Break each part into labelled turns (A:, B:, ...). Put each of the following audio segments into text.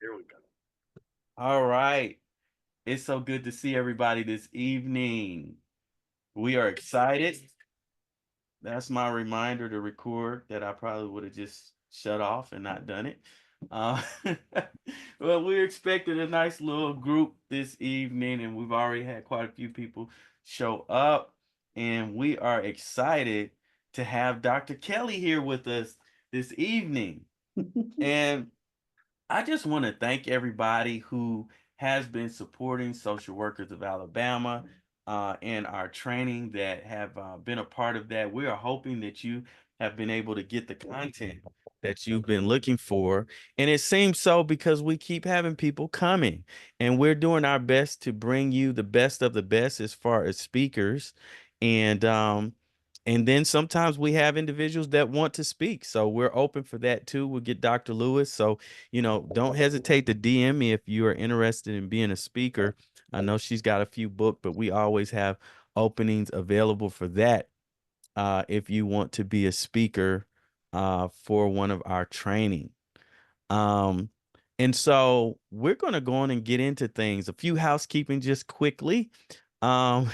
A: Here we go. All right. It's so good to see everybody this evening. We are excited. That's my reminder to record that I probably would have just shut off and not done it. Uh, well, we're expecting a nice little group this evening, and we've already had quite a few people show up, and we are excited to have Dr. Kelly here with us this evening. And I just want to thank everybody who has been supporting Social Workers of Alabama and our training that have been a part of that. We are hoping that you have been able to get the content that you've been looking for. And it seems so because we keep having people coming, and we're doing our best to bring you the best of the best as far as speakers. And and then sometimes we have individuals that want to speak. So we're open for that too. We'll get Dr. Lewis. So, don't hesitate to DM me if you are interested in being a speaker. I know she's got a few booked, but we always have openings available for that if you want to be a speaker for one of our training. Um, and so we're going to go on and get into things. A few housekeeping just quickly. Um,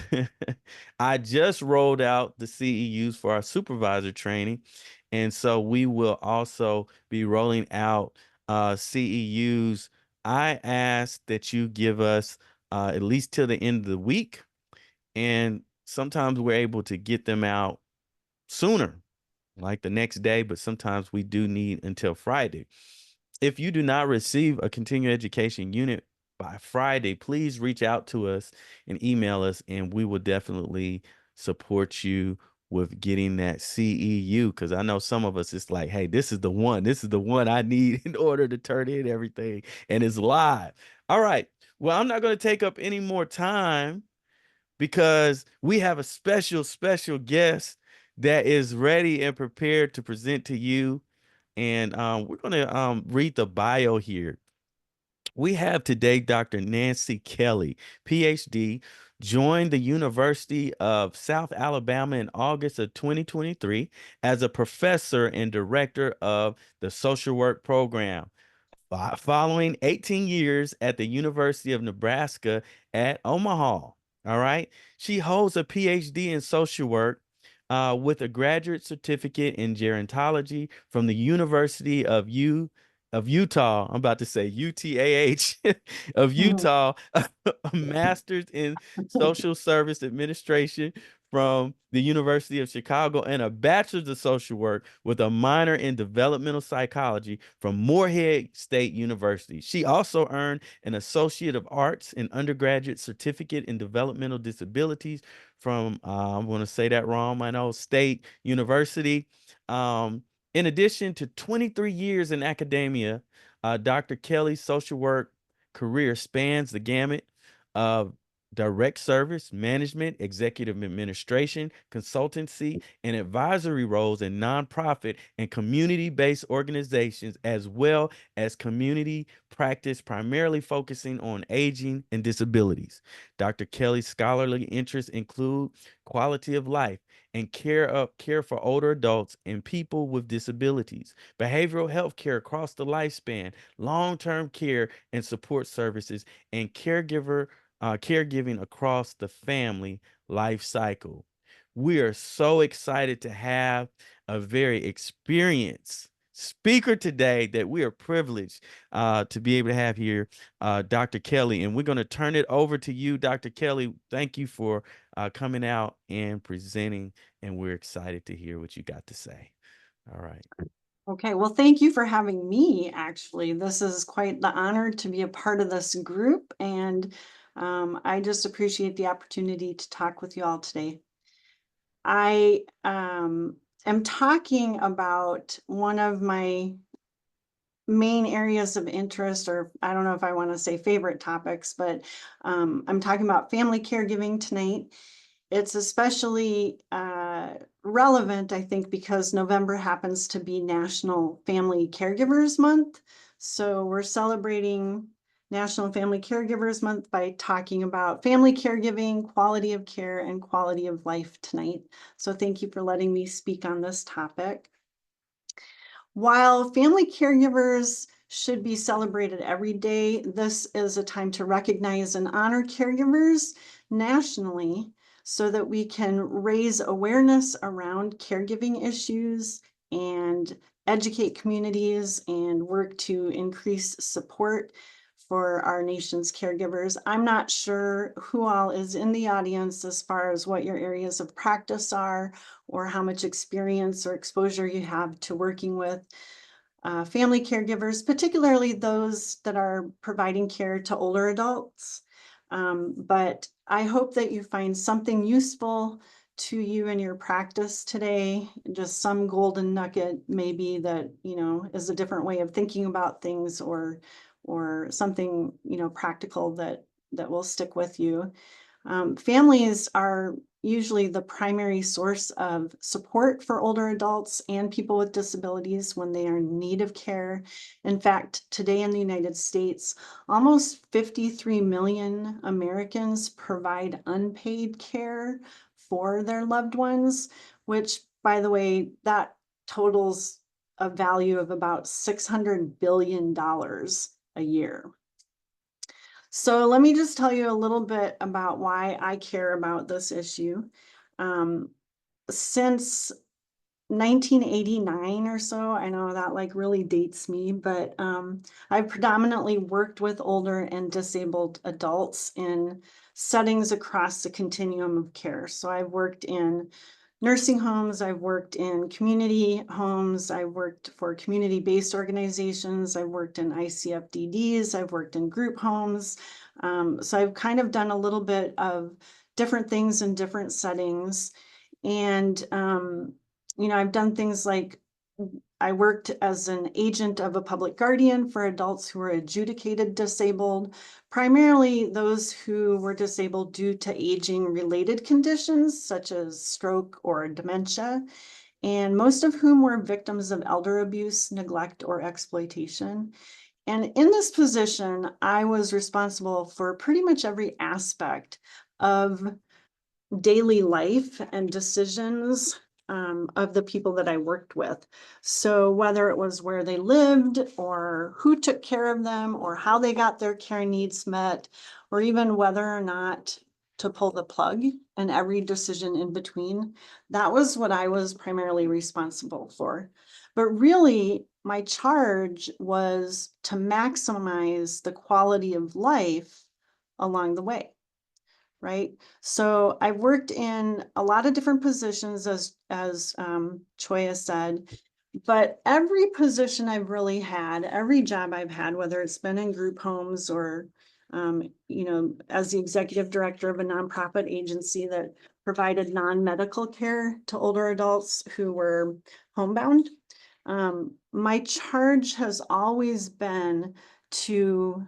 A: I just rolled out the CEUs for our supervisor training. And so we will also be rolling out CEUs. I ask that you give us at least till the end of the week. And sometimes we're able to get them out sooner, like the next day, but sometimes we do need until Friday. If you do not receive a continuing education unit by Friday, please reach out to us and email us, and we will definitely support you with getting that CEU. Because I know some of us, it's like, hey, this is the one. This is the one I need in order to turn in everything, and it's live. All right. Well, I'm not going to take up any more time because we have a special guest that is ready and prepared to present to you. And we're going to read the bio here. We have today Dr. Nancy Kelly, PhD, joined the University of South Alabama in August of 2023 as a professor and director of the social work program. Following 18 years at the University of Nebraska at Omaha. All right. She holds a PhD in social work with a graduate certificate in gerontology from the University of Utah. I'm about to say UTAH of Utah, a master's in social service administration from the University of Chicago, and a bachelor's of social work with a minor in developmental psychology from Morehead State University. She also earned an Associate of Arts and undergraduate certificate in developmental disabilities from, I'm going to say that wrong, I know, State University. Um, in addition to 23 years in academia, Dr. Kelly's social work career spans the gamut of direct service, management, executive administration, consultancy, and advisory roles in nonprofit and community-based organizations, as well as community practice, primarily focusing on aging and disabilities. Dr. Kelly's scholarly interests include quality of life and care for older adults and people with disabilities, behavioral health care across the lifespan, long-term care and support services, and caregiving across the family life cycle. We are so excited to have a very experienced speaker today that we are privileged to be able to have here, Dr. Kelly. And we're going to turn it over to you, Dr. Kelly. Thank you for coming out and presenting, and we're excited to hear what you got to say. All right.
B: Okay, well, thank you for having me, actually. This is quite the honor to be a part of this group, and I just appreciate the opportunity to talk with you all today. I am talking about one of my main areas of interest, or I don't know if I want to say favorite topics, but I'm talking about family caregiving tonight. It's especially relevant, I think, because November happens to be National Family Caregivers Month. So we're celebrating National Family Caregivers Month by talking about family caregiving, quality of care, and quality of life tonight. So thank you for letting me speak on this topic. While family caregivers should be celebrated every day. This is a time to recognize and honor caregivers nationally so that we can raise awareness around caregiving issues and educate communities and work to increase support for our nation's caregivers. I'm not sure who all is in the audience as far as what your areas of practice are or how much experience or exposure you have to working with family caregivers, particularly those that are providing care to older adults. But I hope that you find something useful to you in your practice today, just some golden nugget maybe that, is a different way of thinking about things or something, practical that will stick with you. Families are usually the primary source of support for older adults and people with disabilities when they are in need of care. In fact, today in the United States, almost 53 million Americans provide unpaid care for their loved ones, which, by the way, that totals a value of about $600 billion a year. So let me just tell you a little bit about why I care about this issue. Um, since 1989 or so, I know that like really dates me, but I've predominantly worked with older and disabled adults in settings across the continuum of care. So I've worked in nursing homes, I've worked in community homes, I've worked for community-based organizations, I've worked in ICFDDs, I've worked in group homes. So I've kind of done a little bit of different things in different settings. And, I've done things like I worked as an agent of a public guardian for adults who were adjudicated disabled, primarily those who were disabled due to aging related conditions such as stroke or dementia, and most of whom were victims of elder abuse, neglect, or exploitation. And in this position, I was responsible for pretty much every aspect of daily life and decisions of the people that I worked with. So whether it was where they lived or who took care of them or how they got their care needs met, or even whether or not to pull the plug and every decision in between, that was what I was primarily responsible for. But really, my charge was to maximize the quality of life along the way. Right. So I worked in a lot of different positions as Choya said, but every position I've really had, every job I've had, whether it's been in group homes or, as the executive director of a nonprofit agency that provided non-medical care to older adults who were homebound, my charge has always been to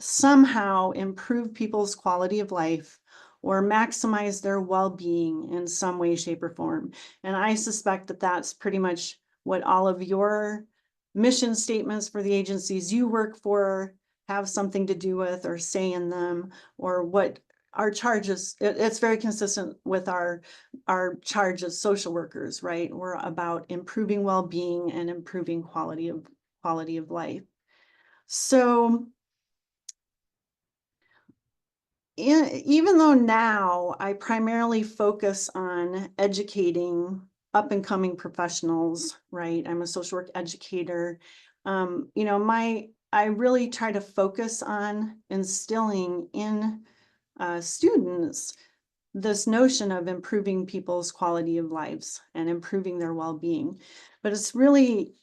B: somehow improve people's quality of life or maximize their well-being in some way, shape, or form. And I suspect that that's pretty much what all of your mission statements for the agencies you work for have something to do with or say in them, or what our charges, it's very consistent with our charge as social workers, right? We're about improving well-being and improving quality of life. So even though now I primarily focus on educating up and coming professionals, right? I'm a social work educator. I really try to focus on instilling in students this notion of improving people's quality of lives and improving their well-being. But it's really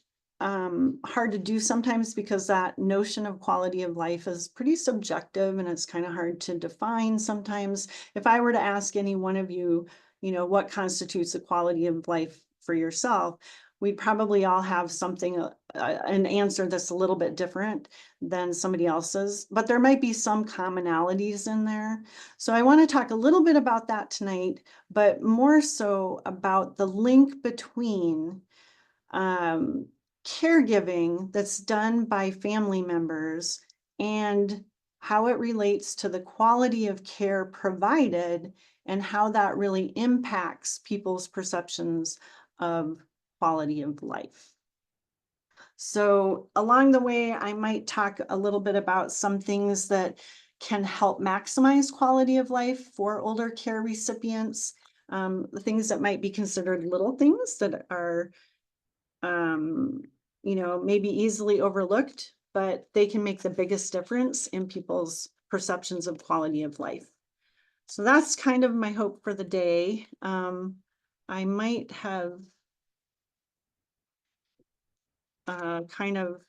B: hard to do sometimes because that notion of quality of life is pretty subjective and it's kind of hard to define sometimes. If I were to ask any one of you, what constitutes a quality of life for yourself, we'd probably all have something, an answer that's a little bit different than somebody else's, but there might be some commonalities in there. So I want to talk a little bit about that tonight, but more so about the link between caregiving that's done by family members and how it relates to the quality of care provided and how that really impacts people's perceptions of quality of life. So along the way, I might talk a little bit about some things that can help maximize quality of life for older care recipients. The things that might be considered little things that are, um, maybe easily overlooked, but they can make the biggest difference in people's perceptions of quality of life. So that's kind of my hope for the day. I might have kind of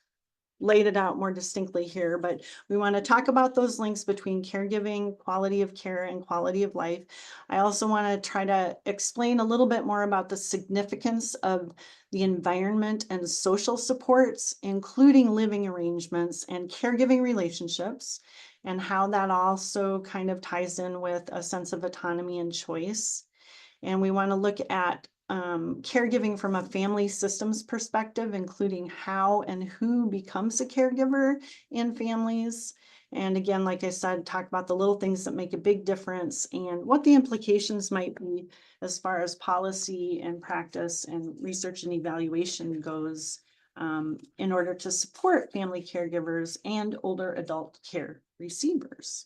B: laid it out more distinctly here, but we want to talk about those links between caregiving, quality of care, and quality of life. I also want to try to explain a little bit more about the significance of the environment and social supports, including living arrangements and caregiving relationships, and how that also kind of ties in with a sense of autonomy and choice. And we want to look at caregiving from a family systems perspective, including how and who becomes a caregiver in families. And again, like I said, talk about the little things that make a big difference and what the implications might be as far as policy and practice and research and evaluation goes, in order to support family caregivers and older adult care receivers.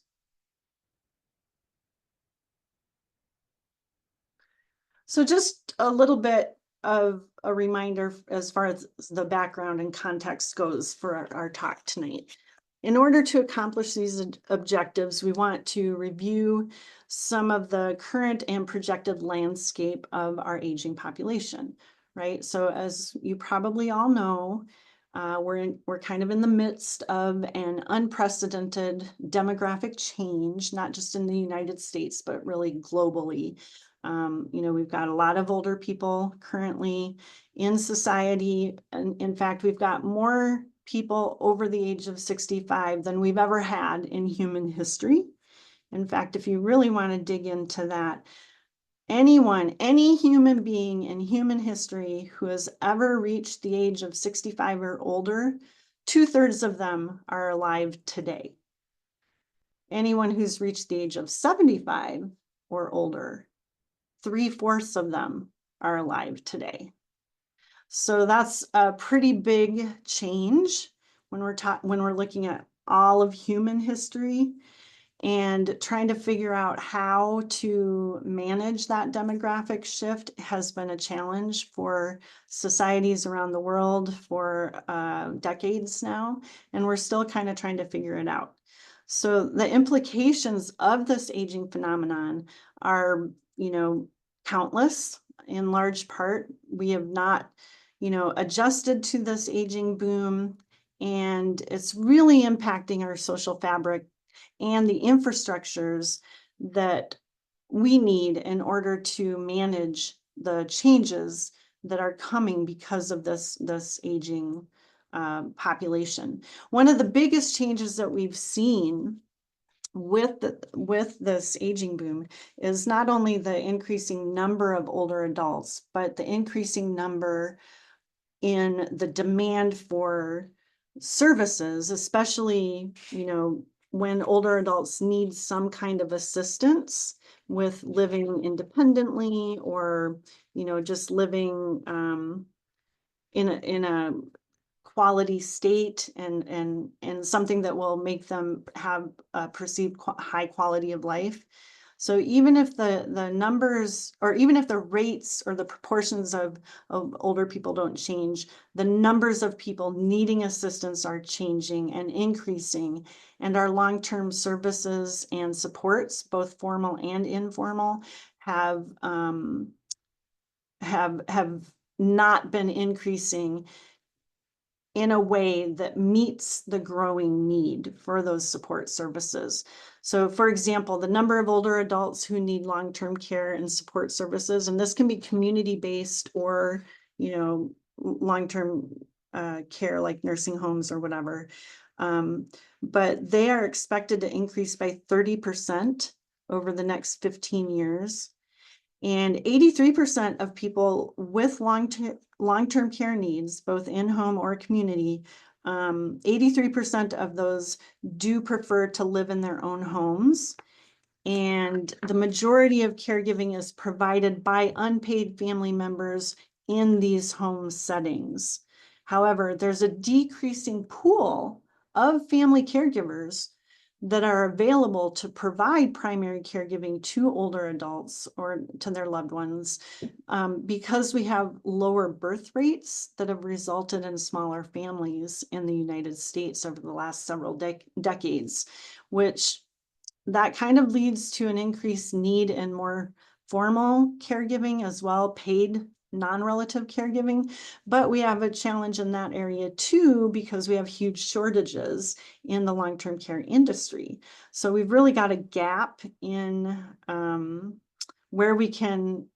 B: So just a little bit of a reminder as far as the background and context goes for our talk tonight. In order to accomplish these objectives, we want to review some of the current and projected landscape of our aging population, right? So as you probably all know, we're kind of in the midst of an unprecedented demographic change, not just in the United States, but really globally. We've got a lot of older people currently in society. And in fact, we've got more people over the age of 65 than we've ever had in human history. In fact, if you really want to dig into that, any human being in human history who has ever reached the age of 65 or older, 2/3 of them are alive today. Anyone who's reached the age of 75 or older, 3/4 of them are alive today. So that's a pretty big change when we're looking at all of human history and trying to figure out how to manage that demographic shift has been a challenge for societies around the world for decades now, and we're still kind of trying to figure it out. So the implications of this aging phenomenon are, countless. In large part, we have not, adjusted to this aging boom, and it's really impacting our social fabric and the infrastructures that we need in order to manage the changes that are coming because of this aging population. One of the biggest changes that we've seen with this aging boom is not only the increasing number of older adults, but the increasing number in the demand for services, especially, when older adults need some kind of assistance with living independently or, just living in a quality state and something that will make them have a perceived high quality of life. So even if the numbers, or even if the rates or the proportions of older people don't change, the numbers of people needing assistance are changing and increasing, and our long-term services and supports, both formal and informal, have not been increasing in a way that meets the growing need for those support services. So for example, the number of older adults who need long-term care and support services, and this can be community-based or, long-term care like nursing homes or whatever. But they are expected to increase by 30% over the next 15 years. And 83% of people with long-term care needs, both in-home or community, 83% of those do prefer to live in their own homes. And the majority of caregiving is provided by unpaid family members in these home settings. However, there's a decreasing pool of family caregivers that are available to provide primary caregiving to older adults or to their loved ones, because we have lower birth rates that have resulted in smaller families in the United States over the last several decades, which that kind of leads to an increased need in more formal caregiving as well, paid non-relative caregiving. But we have a challenge in that area too, because we have huge shortages in the long-term care industry. So we've really got a gap in where we can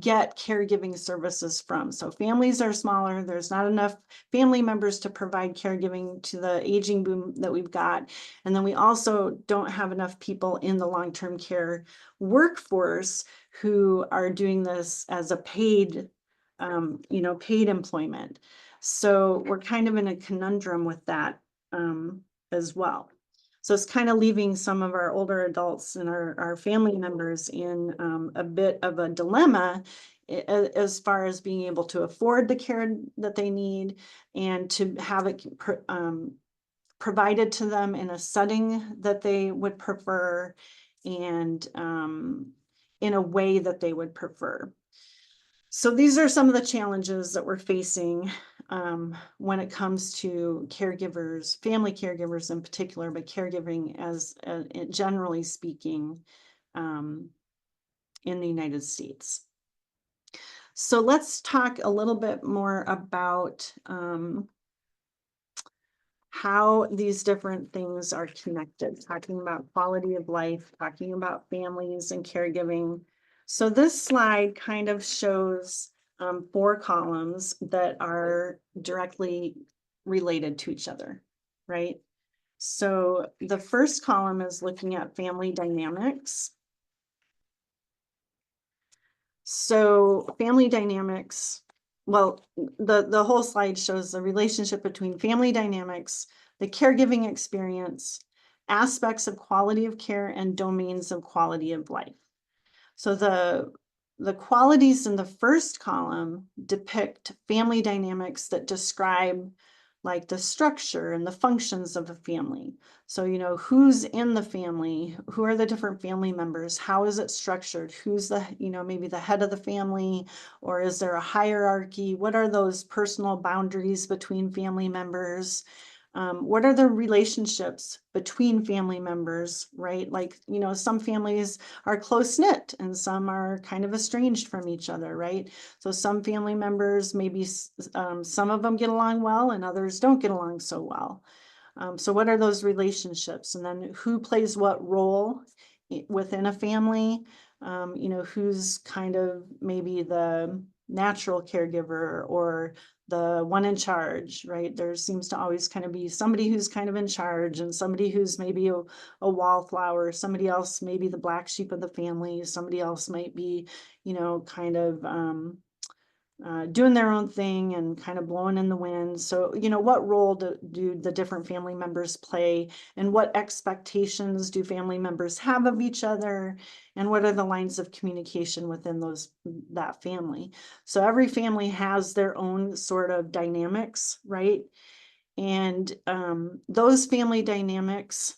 B: get caregiving services from. So families are smaller. There's not enough family members to provide caregiving to the aging boom that we've got. And then we also don't have enough people in the long-term care workforce who are doing this as a paid, paid employment. So we're kind of in a conundrum with that as well. So it's kind of leaving some of our older adults and our family members in a bit of a dilemma as far as being able to afford the care that they need and to have it provided to them in a setting that they would prefer and in a way that they would prefer. So these are some of the challenges that we're facing when it comes to caregivers, family caregivers in particular, but caregiving as generally speaking in the United States. So let's talk a little bit more about how these different things are connected, talking about quality of life, talking about families and caregiving. So this slide kind of shows 4 columns that are directly related to each other, right? So the first column is looking at family dynamics. So family dynamics, well, the whole slide shows the relationship between family dynamics, the caregiving experience, aspects of quality of care, and domains of quality of life. So the qualities in the first column depict family dynamics that describe like the structure and the functions of a family. So, who's in the family, who are the different family members, how is it structured, who's the, maybe the head of the family, or is there a hierarchy? What are those personal boundaries between family members? What are the relationships between family members, right? Like, some families are close knit and some are kind of estranged from each other, right? So some family members, maybe some of them get along well and others don't get along so well. So what are those relationships? And then who plays what role within a family? Who's kind of maybe the natural caregiver or the one in charge, right? There seems to always kind of be somebody who's kind of in charge and somebody who's maybe a wallflower, somebody else maybe the black sheep of the family, somebody else might be, kind of doing their own thing and kind of blowing in the wind. So, what role do the different family members play and what expectations do family members have of each other? And what are the lines of communication within that family? So every family has their own sort of dynamics, right? And those family dynamics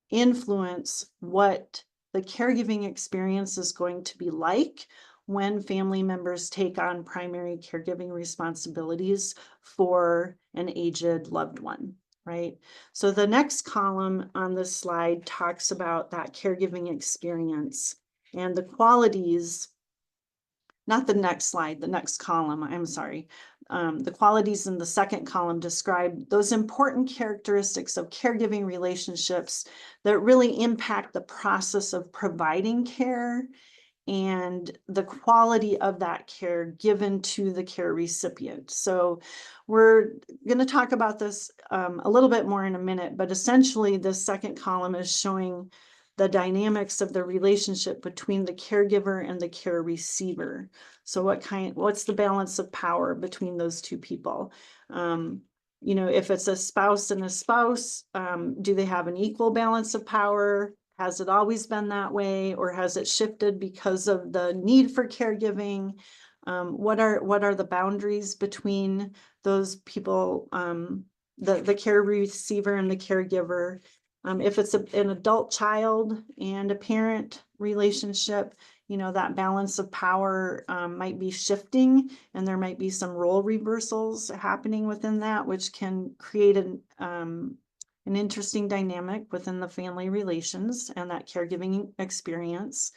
B: influence what the caregiving experience is going to be like when family members take on primary caregiving responsibilities for an aged loved one, right? So the next column on this slide talks about that caregiving experience and the qualities, not the next slide, the next column, I'm sorry. The qualities in the second column describe those important characteristics of caregiving relationships that really impact the process of providing care and the quality of that care given to the care recipient. So we're going to talk about this a little bit more in a minute, but essentially the second column is showing the dynamics of the relationship between the caregiver and the care receiver. So what's the balance of power between those two people? If it's a spouse and a spouse, do they have an equal balance of power? Has it always been that way, or has it shifted because of the need for caregiving? What are the boundaries between those people, the care receiver and the caregiver? If it's an adult child and a parent relationship, that balance of power might be shifting, and there might be some role reversals happening within that, which can create an interesting dynamic within the family relations and that caregiving experience.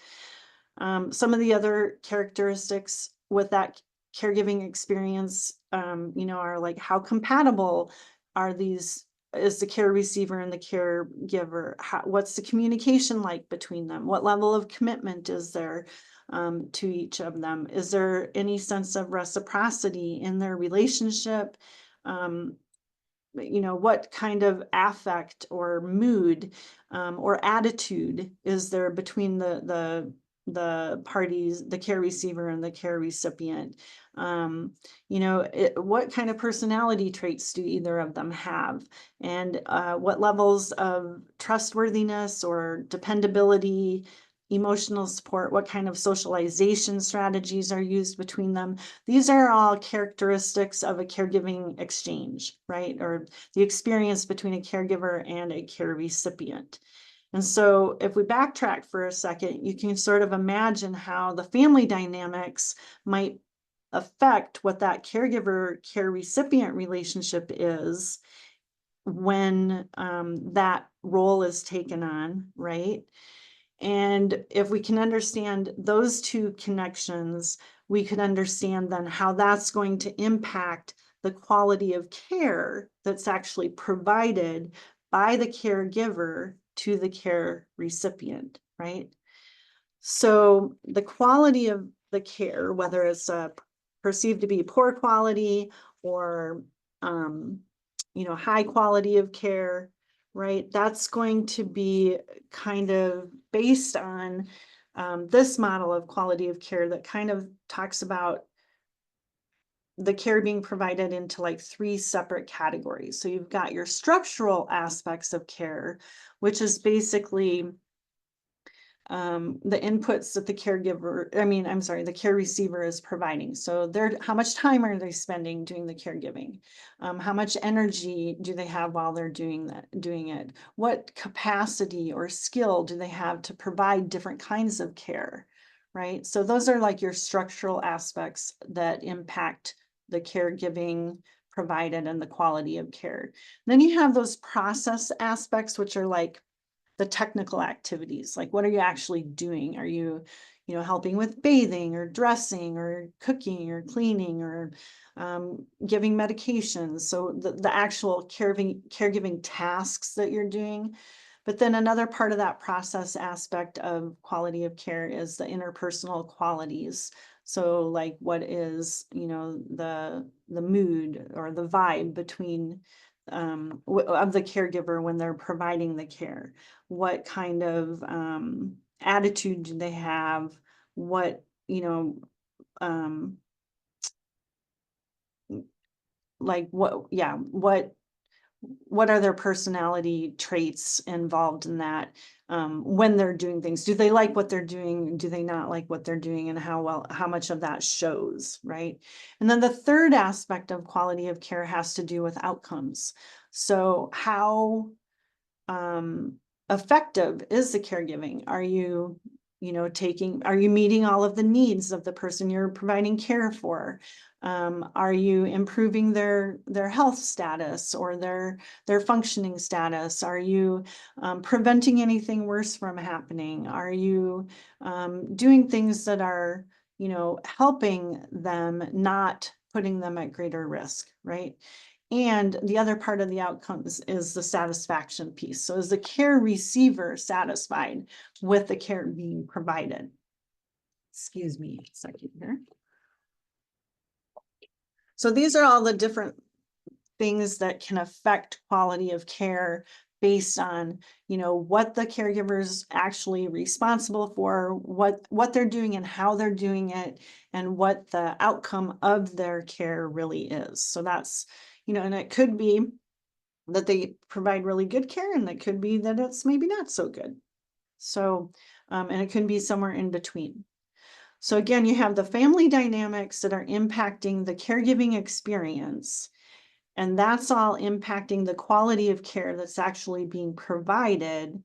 B: Some of the other characteristics with that caregiving experience, are like, how compatible are these is the care receiver and the caregiver? What's the communication like between them? What level of commitment is there to each of them? Is there any sense of reciprocity in their relationship? Um, what kind of affect or mood or attitude is there between the parties, the care receiver and the care recipient? What kind of personality traits do either of them have? And what levels of trustworthiness or dependability, emotional support, what kind of socialization strategies are used between them? These are all characteristics of a caregiving exchange, right? Or the experience between a caregiver and a care recipient. And so if we backtrack for a second, you can sort of imagine how the family dynamics might affect what that caregiver care recipient relationship is when that role is taken on, right? And if we can understand those two connections, we could understand then how that's going to impact the quality of care that's actually provided by the caregiver to the care recipient, right? So the quality of the care, whether it's perceived to be poor quality or high quality of care, right? That's going to be kind of based on this model of quality of care that kind of talks about the care being provided into like three separate categories. So you've got your structural aspects of care, which is basically the inputs that the caregiver, I'm sorry, the care receiver is providing. So how much time are they spending doing the caregiving? How much energy do they have while they're doing it? What capacity or skill do they have to provide different kinds of care, right? So those are like your structural aspects that impact the caregiving provided and the quality of care. Then you have those process aspects, which are like the technical activities, like what are you actually doing? Are you, helping with bathing or dressing or cooking or cleaning or giving medications? So the actual caregiving tasks that you're doing. But then another part of that process aspect of quality of care is the interpersonal qualities. So like what is, the mood or the vibe between of the caregiver when they're providing the care? What kind of attitude do they have? What, um, like what, yeah, what are their personality traits involved in that when they're doing things? Do they like what they're doing? Do they not like what they're doing? And how much of that shows, right? And then the third aspect of quality of care has to do with outcomes. So how um, effective is the caregiving? Are you, are you meeting all of the needs of the person you're providing care for? Are you improving their health status or their functioning status? Are you preventing anything worse from happening? Are you doing things that are, helping them, not putting them at greater risk, right? And the other part of the outcomes is the satisfaction piece. So is the care receiver satisfied with the care being provided? Excuse me a second here. So these are all the different things that can affect quality of care based on, what the caregiver's actually responsible for, what they're doing and how they're doing it, and what the outcome of their care really is. So that's, and it could be that they provide really good care, and it could be that it's maybe not so good. So, and it can be somewhere in between. So again, you have the family dynamics that are impacting the caregiving experience, and that's all impacting the quality of care that's actually being provided.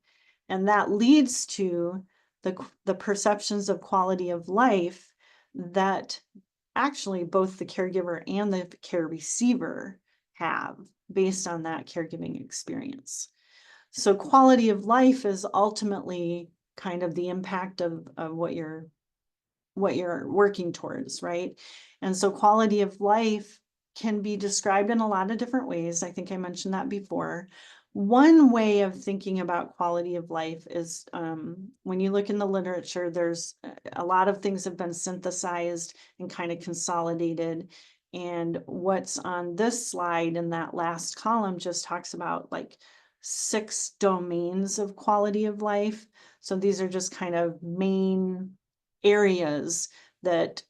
B: And that leads to the perceptions of quality of life that actually both the caregiver and the care receiver have based on that caregiving experience. So quality of life is ultimately kind of the impact of what you're working towards, right? And so quality of life can be described in a lot of different ways. I think I mentioned that before. One way of thinking about quality of life is when you look in the literature, there's a lot of things have been synthesized and kind of consolidated. And what's on this slide in that last column just talks about like 6 domains of quality of life. So these are just kind of main areas that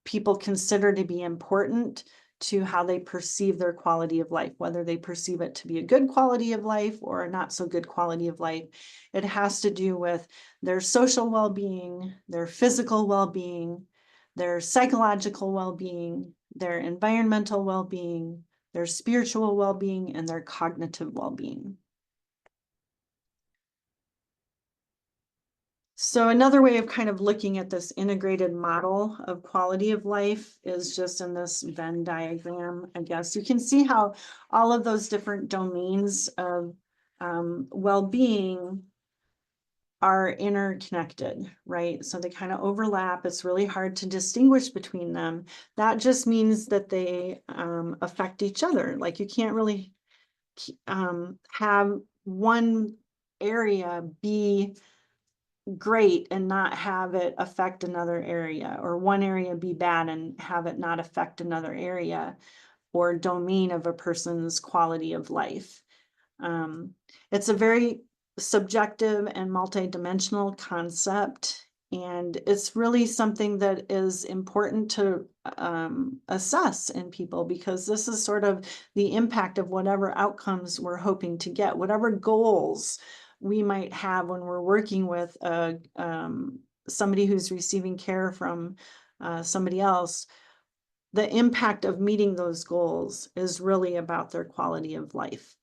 B: people consider to be important to how they perceive their quality of life, whether they perceive it to be a good quality of life or a not so good quality of life. It has to do with their social well-being, their physical well-being, their psychological well-being, their environmental well-being, their spiritual well-being, and their cognitive well-being. So another way of kind of looking at this integrated model of quality of life is just in this Venn diagram, I guess. You can see how all of those different domains of well-being are interconnected, right? So they kind of overlap. It's really hard to distinguish between them. That just means that they affect each other. Like you can't really have one area be great and not have it affect another area, or one area be bad and have it not affect another area or domain of a person's quality of life. It's a very subjective and multidimensional concept, and it's really something that is important to assess in people, because this is sort of the impact of whatever outcomes we're hoping to get, whatever goals we might have when we're working with somebody who's receiving care from somebody else. The impact of meeting those goals is really about their quality of life.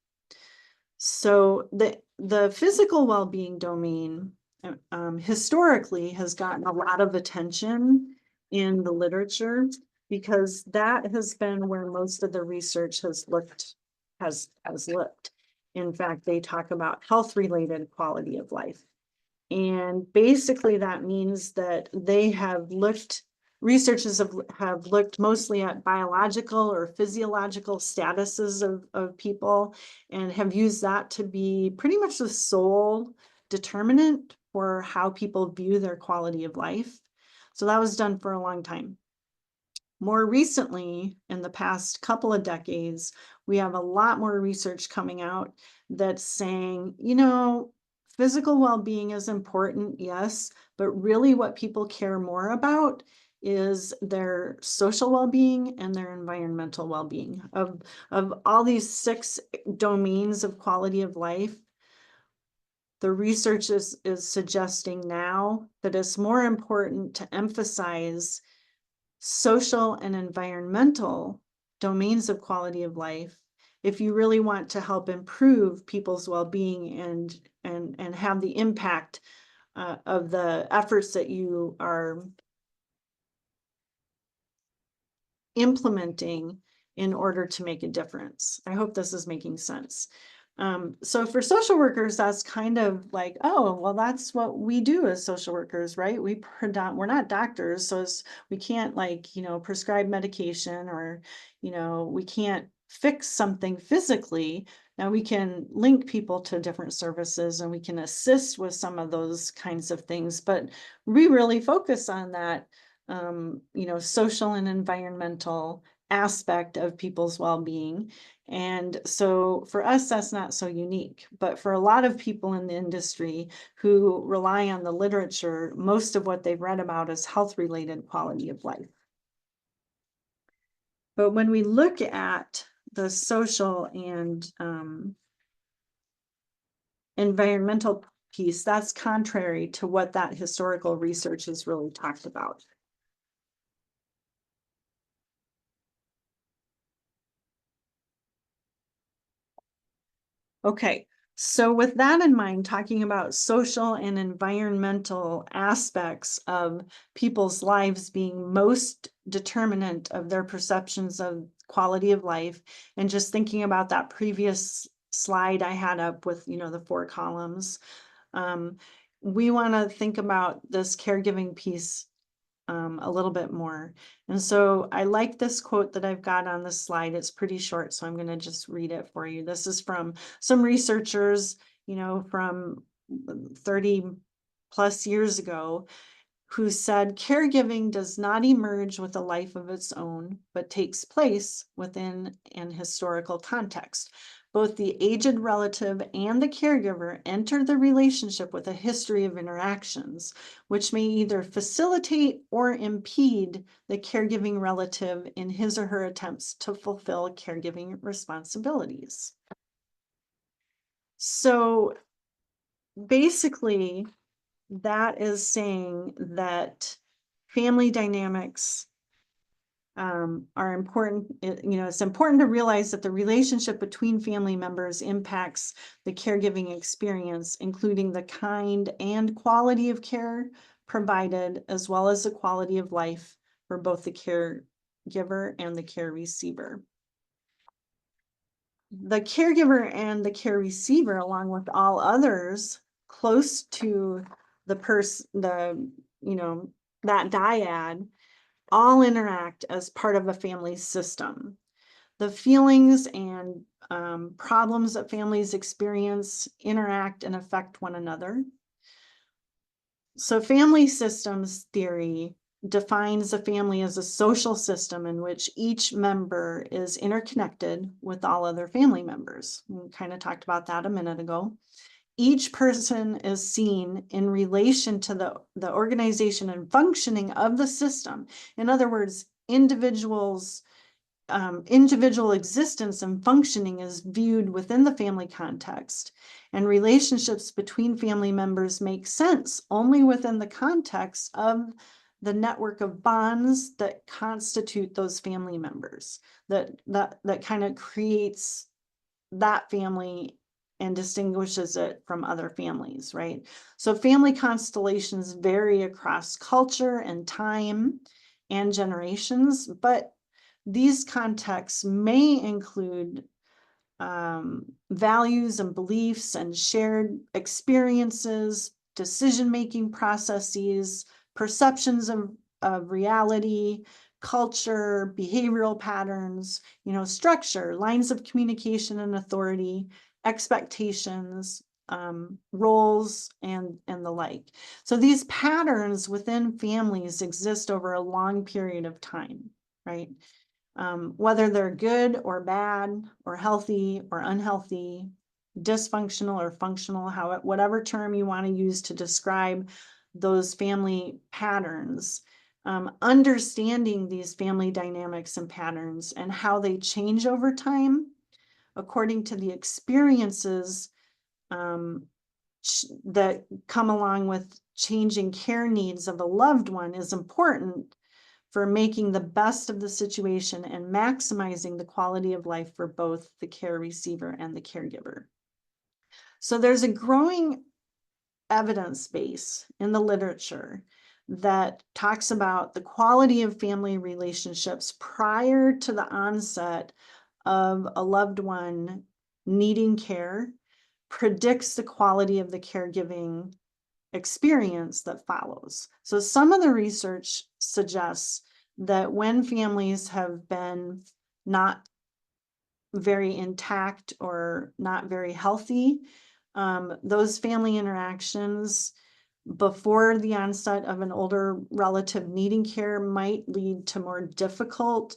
B: So the physical well-being domain historically has gotten a lot of attention in the literature, because that has been where most of the research has looked. In fact, they talk about health-related quality of life. And basically that means that they have looked, researchers have looked mostly at biological or physiological statuses of people, and have used that to be pretty much the sole determinant for how people view their quality of life. So that was done for a long time. More recently, in the past couple of decades, we have a lot more research coming out that's saying, you know, physical well-being is important, yes, but really what people care more about is their social well-being and their environmental well-being. Of all these 6 domains of quality of life, the research is suggesting now that it's more important to emphasize social and environmental domains of quality of life if you really want to help improve people's well-being and have the impact of the efforts that you are implementing in order to make a difference. I hope this is making sense. So for social workers, that's kind of like, oh, well, that's what we do as social workers, right? We're not doctors, so we can't, like, you know, prescribe medication, or, you know, we can't fix something physically. Now we can link people to different services and we can assist with some of those kinds of things, but we really focus on that, you know, social and environmental aspect of people's well-being. And so for us, that's not so unique. But for a lot of people in the industry who rely on the literature, most of what they've read about is health-related quality of life. But when we look at the social and environmental piece, that's contrary to what that historical research has really talked about. Okay, so with that in mind, talking about social and environmental aspects of people's lives being most determinant of their perceptions of quality of life, and just thinking about that previous slide I had up with, the 4 columns, um, we want to think about this caregiving piece a little bit more. And so I like this quote that I've got on this slide. It's pretty short, so I'm going to just read it for you. This is from some researchers, from 30 plus years ago, who said caregiving does not emerge with a life of its own, but takes place within an historical context. Both the aged relative and the caregiver enter the relationship with a history of interactions, which may either facilitate or impede the caregiving relative in his or her attempts to fulfill caregiving responsibilities. So basically, that is saying that family dynamics are important. It's important to realize that the relationship between family members impacts the caregiving experience, including the kind and quality of care provided, as well as the quality of life for both the caregiver and the care receiver. The caregiver and the care receiver, along with all others close to the person, that dyad, all interact as part of a family system. The feelings and problems that families experience interact and affect one another. So, family systems theory defines a family as a social system in which each member is interconnected with all other family members. We kind of talked about that a minute ago. Each person is seen in relation to the organization and functioning of the system. In other words, individual existence and functioning is viewed within the family context, and relationships between family members make sense only within the context of the network of bonds that constitute those family members, that kind of creates that family and distinguishes it from other families, right? So family constellations vary across culture and time and generations, but these contexts may include values and beliefs and shared experiences, decision-making processes, perceptions of reality, culture, behavioral patterns, structure, lines of communication and authority, expectations, roles, and the like. So these patterns within families exist over a long period of time, right? Whether they're good or bad or healthy or unhealthy, dysfunctional or functional, whatever term you want to use to describe those family patterns, understanding these family dynamics and patterns and how they change over time according to the experiences that come along with changing care needs of a loved one is important for making the best of the situation and maximizing the quality of life for both the care receiver and the caregiver. So there's a growing evidence base in the literature that talks about the quality of family relationships prior to the onset of a loved one needing care predicts the quality of the caregiving experience that follows. So some of the research suggests that when families have been not very intact or not very healthy, those family interactions before the onset of an older relative needing care might lead to more difficult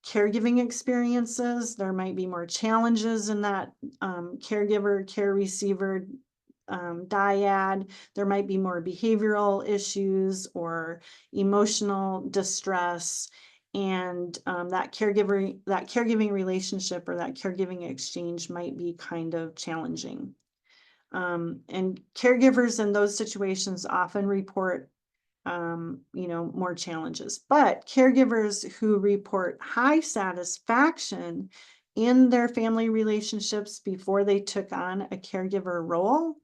B: caregiving experiences. There might be more challenges in that caregiver, care receiver dyad. There might be more behavioral issues or emotional distress. And that caregiving relationship or that caregiving exchange might be kind of challenging. And caregivers in those situations often report more challenges. But caregivers who report high satisfaction in their family relationships before they took on a caregiver role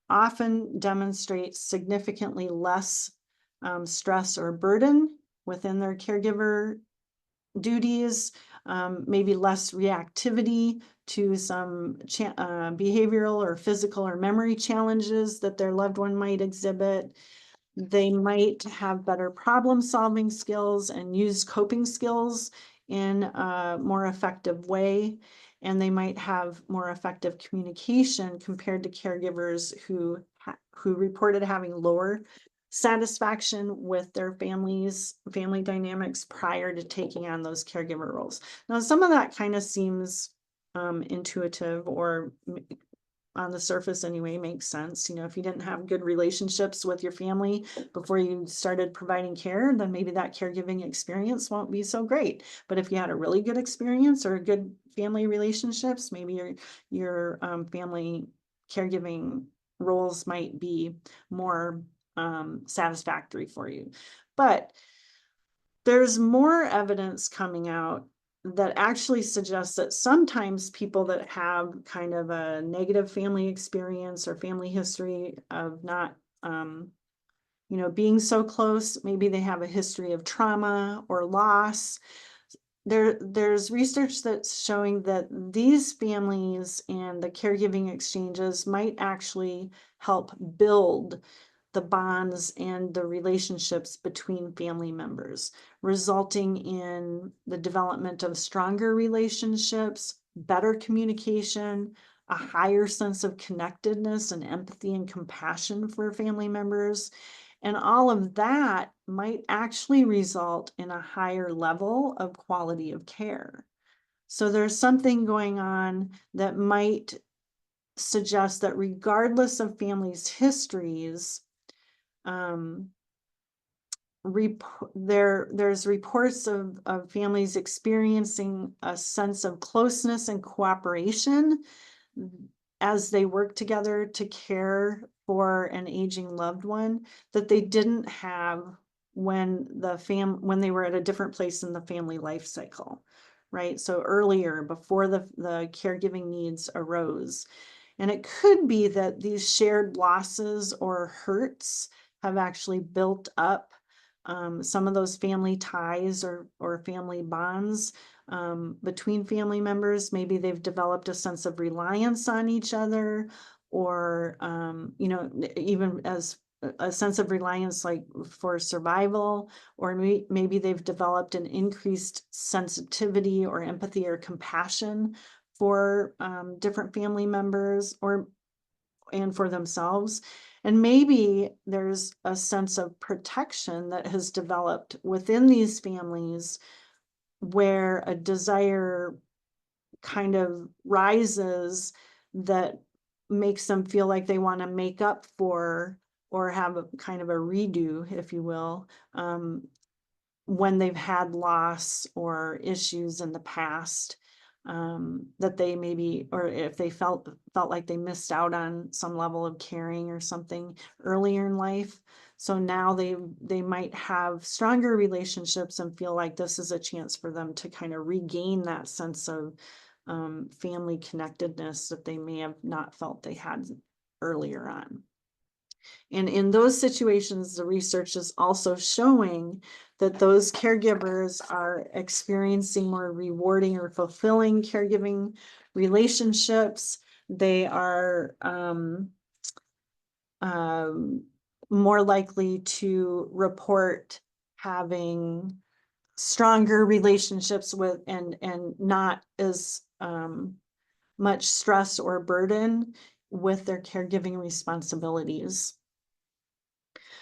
B: often demonstrate significantly less stress or burden within their caregiver duties, maybe less reactivity to some behavioral or physical or memory challenges that their loved one might exhibit. They might have better problem-solving skills and use coping skills in a more effective way, and they might have more effective communication compared to caregivers who reported having lower satisfaction with their family dynamics prior to taking on those caregiver roles. Now, some of that kind of seems intuitive or on the surface anyway, makes sense. If you didn't have good relationships with your family before you started providing care, then maybe that caregiving experience won't be so great. But if you had a really good experience or good family relationships, maybe your family caregiving roles might be more satisfactory for you. But there's more evidence coming out that actually suggests that sometimes people that have kind of a negative family experience or family history of not being so close, maybe they have a history of trauma or loss. There's research that's showing that these families and the caregiving exchanges might actually help build the bonds and the relationships between family members, resulting in the development of stronger relationships, better communication, a higher sense of connectedness and empathy and compassion for family members. And all of that might actually result in a higher level of quality of care. So there's something going on that might suggest that regardless of families' histories, um, there's reports of families experiencing a sense of closeness and cooperation as they work together to care for an aging loved one that they didn't have when they were at a different place in the family life cycle, right? So earlier, before the caregiving needs arose. And it could be that these shared losses or hurts have actually built up some of those family ties or family bonds between family members. Maybe they've developed a sense of reliance on each other, or even as a sense of reliance like for survival, or maybe they've developed an increased sensitivity or empathy or compassion for different family members and for themselves. And maybe there's a sense of protection that has developed within these families where a desire kind of rises that makes them feel like they want to make up for or have a kind of a redo, if you will, when they've had loss or issues in the past, that they maybe, or if they felt like they missed out on some level of caring or something earlier in life. So now they might have stronger relationships and feel like this is a chance for them to kind of regain that sense of family connectedness that they may have not felt they had earlier on. And in those situations, the research is also showing that those caregivers are experiencing more rewarding or fulfilling caregiving relationships. They are more likely to report having stronger relationships with and not as much stress or burden with their caregiving responsibilities.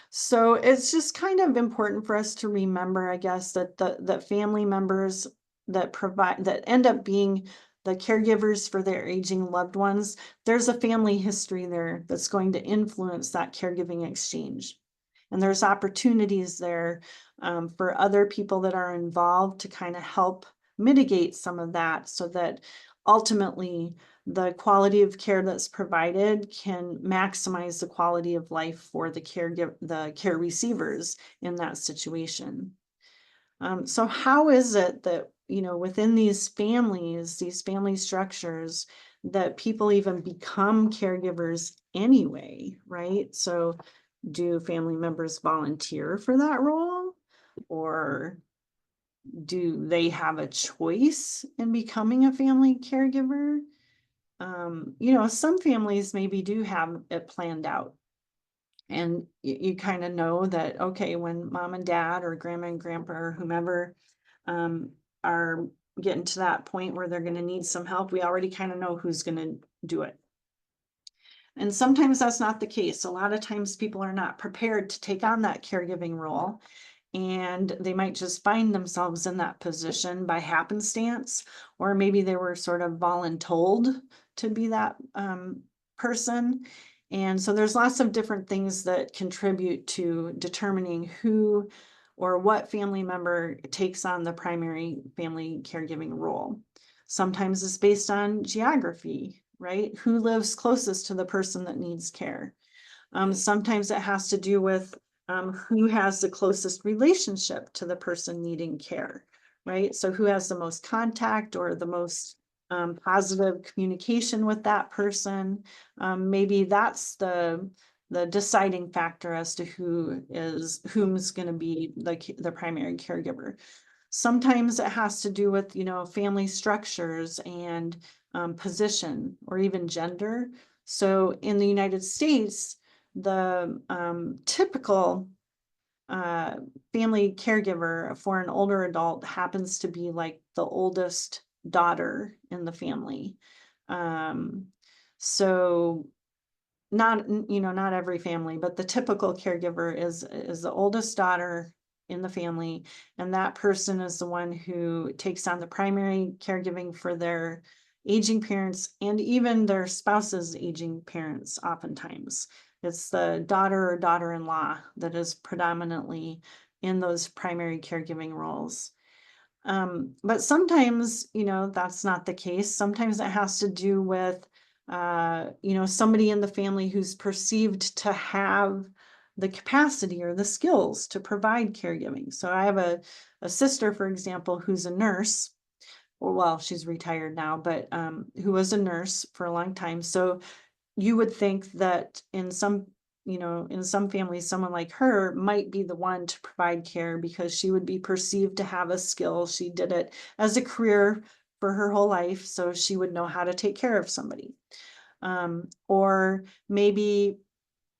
B: So it's just kind of important for us to remember, I guess, that the family members that end up being the caregivers for their aging loved ones, there's a family history there that's going to influence that caregiving exchange. And there's opportunities there for other people that are involved to kind of help mitigate some of that so that ultimately the quality of care that's provided can maximize the quality of life for the care receivers in that situation. So how is it that, within these family structures, that people even become caregivers anyway, right? So do family members volunteer for that role? Or do they have a choice in becoming a family caregiver? Some families maybe do have it planned out. And you kind of know that, okay, when mom and dad or grandma and grandpa or whomever um, are getting to that point where they're going to need some help, we already kind of know who's going to do it. And sometimes that's not the case. A lot of times people are not prepared to take on that caregiving role, and they might just find themselves in that position by happenstance, or maybe they were sort of voluntold to be that person. And so there's lots of different things that contribute to determining who or what family member takes on the primary family caregiving role. Sometimes it's based on geography, right? Who lives closest to the person that needs care? Sometimes it has to do with who has the closest relationship to the person needing care, right? So who has the most contact or the most positive communication with that person? Maybe that's the deciding factor as to whom's going to be the primary caregiver. Sometimes it has to do with, family structures and position or even gender. So in the United States, the typical uh, family caregiver for an older adult happens to be like the oldest daughter in the family. Um, so not every family, but the typical caregiver is the oldest daughter in the family, and that person is the one who takes on the primary caregiving for their aging parents and even their spouse's aging parents. Oftentimes it's the daughter or daughter-in-law that is predominantly in those primary caregiving roles. But sometimes, that's not the case. Sometimes it has to do with, somebody in the family who's perceived to have the capacity or the skills to provide caregiving. So I have a sister, for example, who's a nurse. Well, she's retired now, but who was a nurse for a long time. So you would think that in some families, someone like her might be the one to provide care because she would be perceived to have a skill. She did it as a career for her whole life, so she would know how to take care of somebody. Or maybe,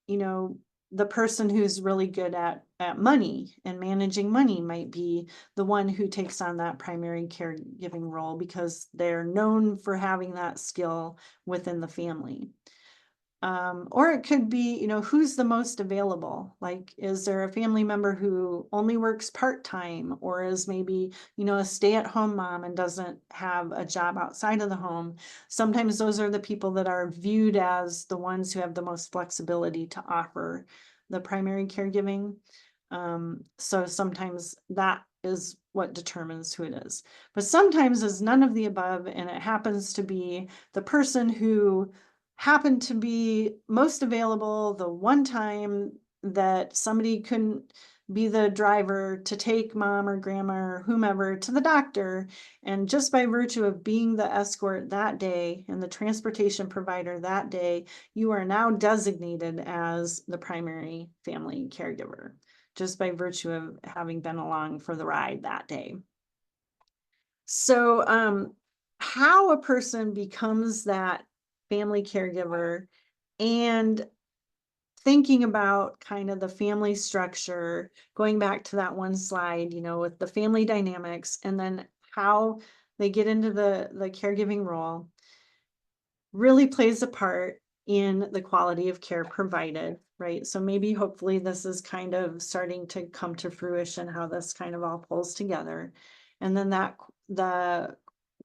B: you know, the person who's really good at money and managing money might be the one who takes on that primary caregiving role because they're known for having that skill within the family. Or it could be, who's the most available? Like, is there a family member who only works part-time or is maybe, a stay-at-home mom and doesn't have a job outside of the home? Sometimes those are the people that are viewed as the ones who have the most flexibility to offer the primary caregiving. So sometimes that is what determines who it is. But sometimes it's none of the above, and it happens to be the person who happened to be most available the one time that somebody couldn't be the driver to take mom or grandma or whomever to the doctor. And just by virtue of being the escort that day and the transportation provider that day, you are now designated as the primary family caregiver, just by virtue of having been along for the ride that day. So, how a person becomes that family caregiver and thinking about kind of the family structure, going back to that one slide, with the family dynamics, and then how they get into the caregiving role really plays a part in the quality of care provided, right? So maybe hopefully this is kind of starting to come to fruition, how this kind of all pulls together. And then the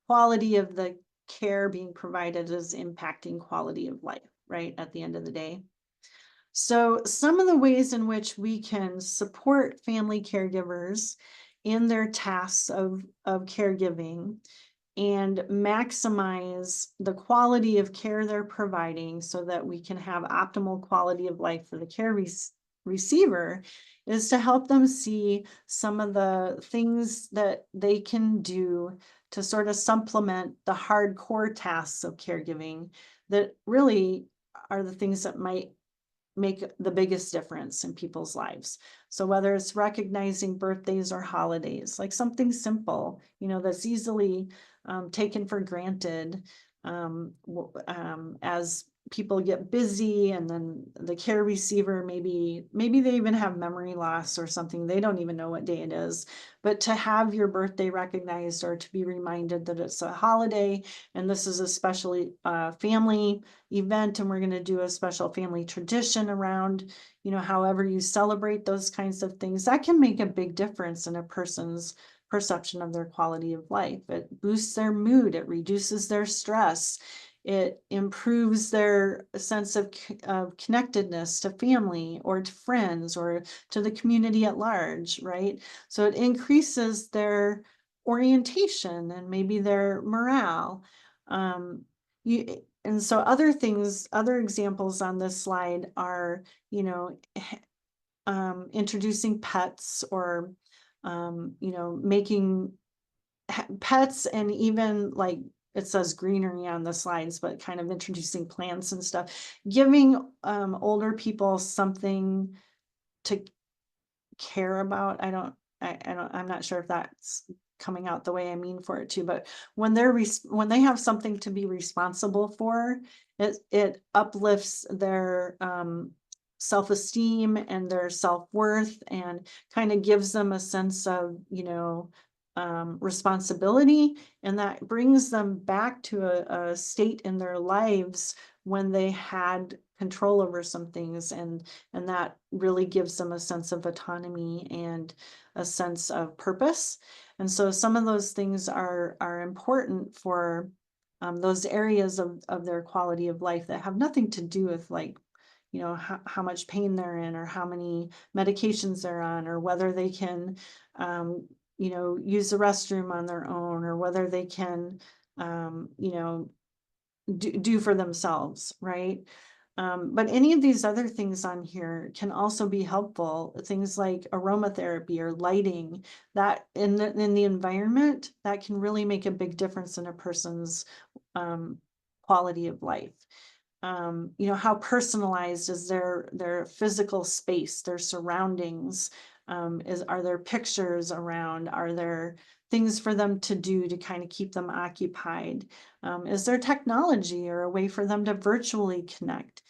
B: quality of the care being provided is impacting quality of life, right? At the end of the day. So some of the ways in which we can support family caregivers in their tasks of caregiving and maximize the quality of care they're providing so that we can have optimal quality of life for the receiver, is to help them see some of the things that they can do to sort of supplement the hardcore tasks of caregiving that really are the things that might make the biggest difference in people's lives. So whether it's recognizing birthdays or holidays, like something simple, that's easily taken for granted, as people get busy, and then the care receiver, maybe they even have memory loss or something, they don't even know what day it is. But to have your birthday recognized, or to be reminded that it's a holiday and this is a specially family event, and we're going to do a special family tradition around, however you celebrate those kinds of things, that can make a big difference in a person's perception of their quality of life. It boosts their mood, it reduces their stress, it improves their sense of connectedness to family or to friends or to the community at large, right? So it increases their orientation and maybe their morale. And so other examples on this slide are, introducing pets, or, making pets, and even like it says greenery on the slides, but kind of introducing plants and stuff, giving older people something to care about. I'm not sure if that's coming out the way I mean for it to, but when when they have something to be responsible for, it uplifts their self-esteem and their self-worth, and kind of gives them a sense of, responsibility, and that brings them back to a state in their lives when they had control over some things, and that really gives them a sense of autonomy and a sense of purpose. And so some of those things are important for those areas of their quality of life that have nothing to do with, like, how much pain they're in, or how many medications they're on, or whether they can use the restroom on their own, or whether they can do for themselves, right? But any of these other things on here can also be helpful. Things like aromatherapy or lighting, that in the environment, that can really make a big difference in a person's quality of life. How personalized is their physical space, their surroundings? Are there pictures around? Are there things for them to do to kind of keep them occupied? Is there technology or a way for them to virtually connect?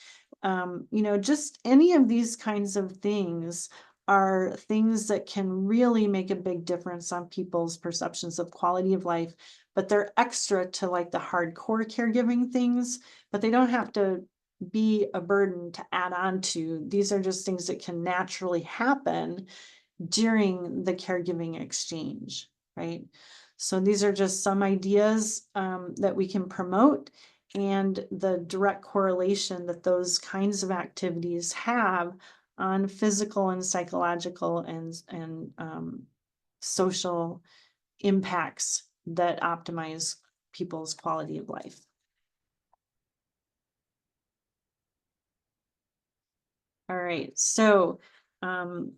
B: Just any of these kinds of things are things that can really make a big difference on people's perceptions of quality of life, but they're extra to like the hardcore caregiving things, but they don't have to be a burden to add on to. These are just things that can naturally happen during the caregiving exchange, right? So these are just some ideas that we can promote, and the direct correlation that those kinds of activities have on physical and psychological and social impacts that optimize people's quality of life. All right, so um,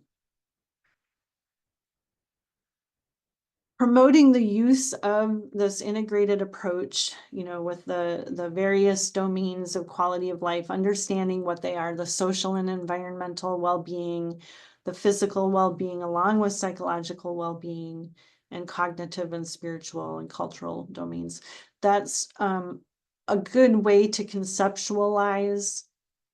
B: promoting the use of this integrated approach, with the various domains of quality of life, understanding what they are, the social and environmental well-being, the physical well-being, along with psychological well-being, and cognitive and spiritual and cultural domains. That's a good way to conceptualize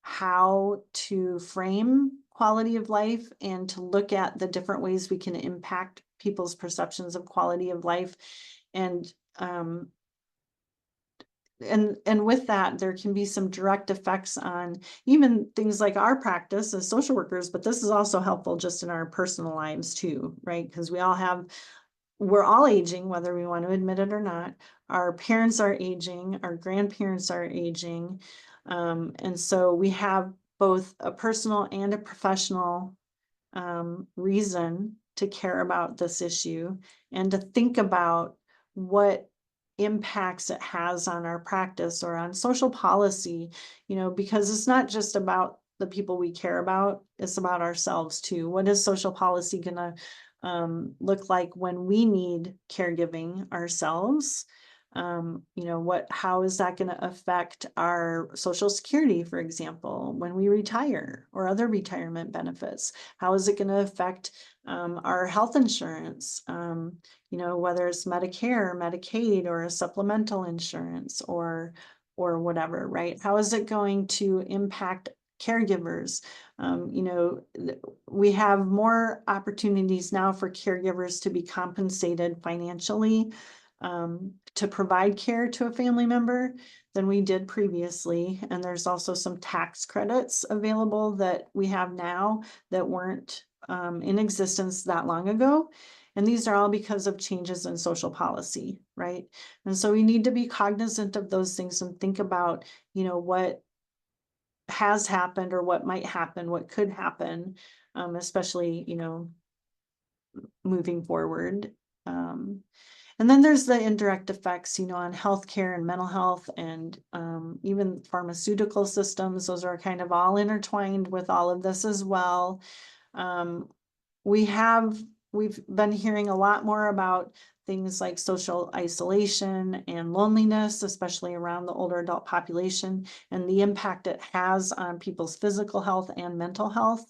B: how to frame quality of life, and to look at the different ways we can impact people's perceptions of quality of life. And and with that, there can be some direct effects on even things like our practice as social workers, but this is also helpful just in our personal lives too, right? Because we're all aging, whether we want to admit it or not. Our parents are aging, our grandparents are aging. And so we have both a personal and a professional reason to care about this issue, and to think about what impacts it has on our practice or on social policy, because it's not just about the people we care about, it's about ourselves too. What is social policy gonna look like when we need caregiving ourselves? How is that gonna affect our Social Security, for example, when we retire, or other retirement benefits? How is it gonna affect our health insurance? Whether it's Medicare, Medicaid, or a supplemental insurance, or whatever, right? How is it going to impact caregivers? We have more opportunities now for caregivers to be compensated financially to provide care to a family member than we did previously. And there's also some tax credits available that we have now that weren't in existence that long ago. And these are all because of changes in social policy, right? And so we need to be cognizant of those things and think about, what has happened or what might happen, what could happen, especially, moving forward. And then there's the indirect effects, on healthcare and mental health and even pharmaceutical systems. Those are kind of all intertwined with all of this as well. Um, we've been hearing a lot more about things like social isolation and loneliness, especially around the older adult population, and the impact it has on people's physical health and mental health.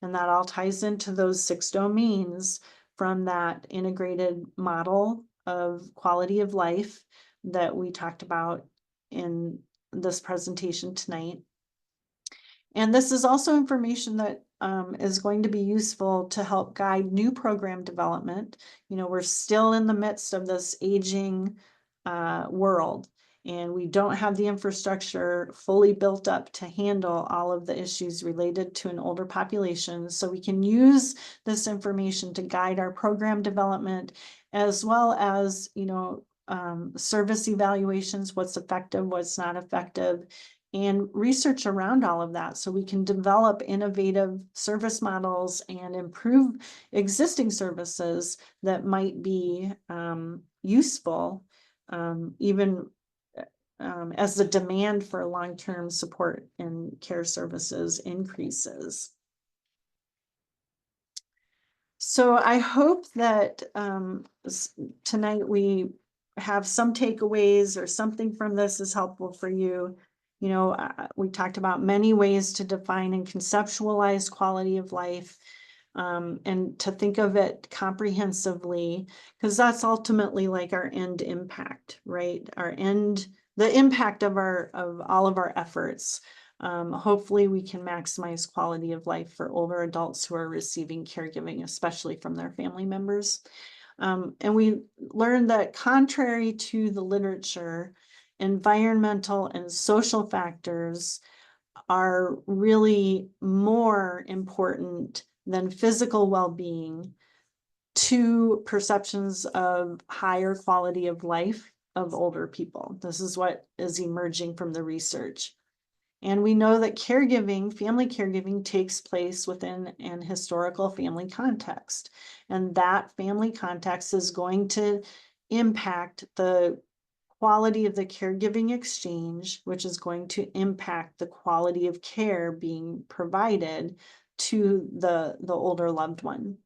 B: And that all ties into those 6 domains from that integrated model of quality of life that we talked about in this presentation tonight. And this is also information that is going to be useful to help guide new program development. We're still in the midst of this aging world, and we don't have the infrastructure fully built up to handle all of the issues related to an older population. So we can use this information to guide our program development, as well as, service evaluations, what's effective, what's not effective, and research around all of that so we can develop innovative service models and improve existing services that might be useful, even as the demand for long-term support and care services increases. So I hope that tonight we have some takeaways or something from this is helpful for you. We talked about many ways to define and conceptualize quality of life, and to think of it comprehensively, because that's ultimately like our end impact, right? The impact of all of our efforts. Hopefully we can maximize quality of life for older adults who are receiving caregiving, especially from their family members. And we learned that contrary to the literature, environmental and social factors are really more important than physical well-being to perceptions of higher quality of life of older people. This is what is emerging from the research. And we know that family caregiving takes place within an historical family context. And that family context is going to impact the quality of the caregiving exchange, which is going to impact the quality of care being provided to the older loved one.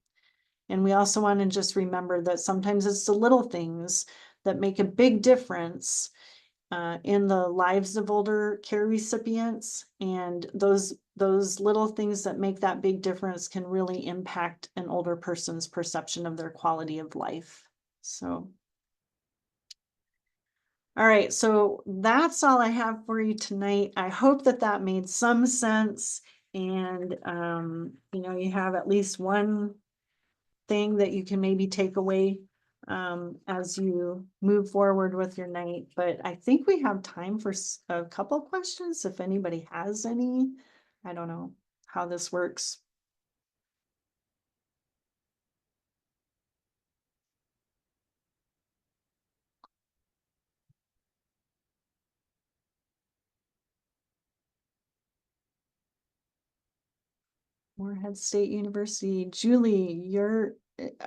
B: And we also want to just remember that sometimes it's the little things that make a big difference in the lives of older care recipients, and those little things that make that big difference can really impact an older person's perception of their quality of life. So, all right, so that's all I have for you tonight. I hope that made some sense, and you have at least one thing that you can maybe take away as you move forward with your night. But I think we have time for a couple questions if anybody has any. I don't know how this works. Morehead State University. Julie,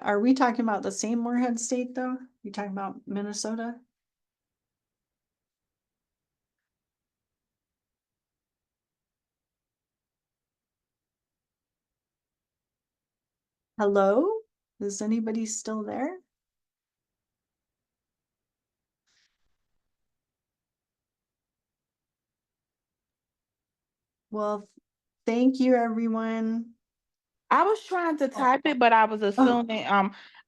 B: are we talking about the same Morehead State though? You talking about Minnesota? Hello? Is anybody still there? Well, thank you, everyone.
C: I was trying to
B: Oh,
C: type it, but I was
B: oh,
C: assuming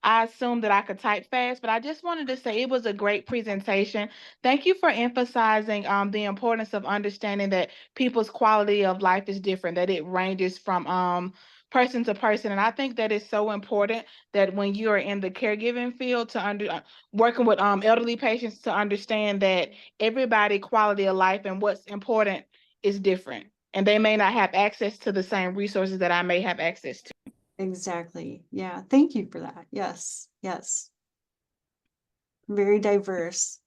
C: I assumed that I could type fast, but I just wanted to say it was a great presentation. Thank you for emphasizing the importance of understanding that people's quality of life is different, that it ranges from person to person. And I think that is so important that when you are in the caregiving field to working with elderly patients to understand that everybody quality of life and what's important is different, and they may not have access to the same resources that I may have access to.
B: exactly. Yeah, thank you for that. Yes, yes. Very diverse.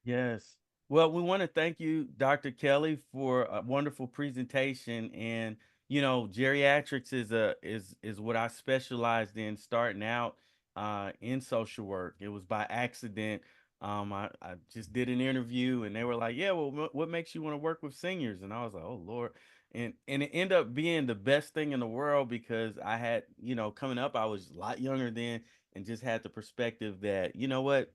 A: Yes. Well, we want to thank you, Dr. Kelly, for a wonderful presentation. And geriatrics is what I specialized in starting out in social work. It was by accident. I just did an interview, and they were like, "Yeah, well, what makes you want to work with seniors?" And I was like, "Oh Lord." And it ended up being the best thing in the world because I had, coming up, I was a lot younger then and just had the perspective that, you know what,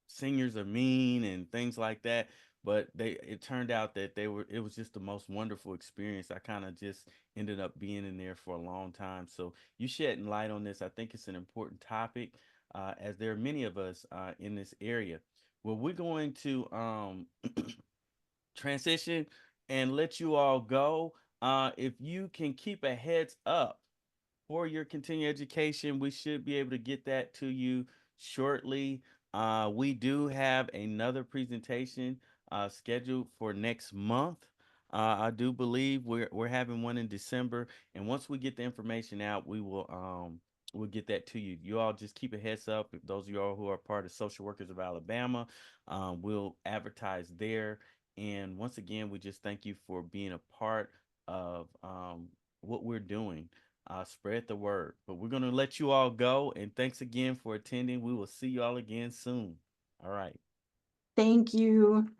A: seniors are mean and things like that, but it turned out that it was just the most wonderful experience. I kind of just ended up being in there for a long time. So you shedding light on this, I think it's an important topic, as there are many of us in this area. Well, we're going to transition and let you all go. If you can keep a heads up for your continuing education. We should be able to get that to you shortly. We do have another presentation scheduled for next month. I do believe we're having one in December, and once we get the information out, we'll get that to you. You all just keep a heads up. If those of y'all who are part of Social Workers of Alabama, we'll advertise there. And once again, we just thank you for being a part of what we're doing. Spread the word. But we're going to let you all go. And thanks again for attending. We will see you all again soon. All right.
B: Thank you.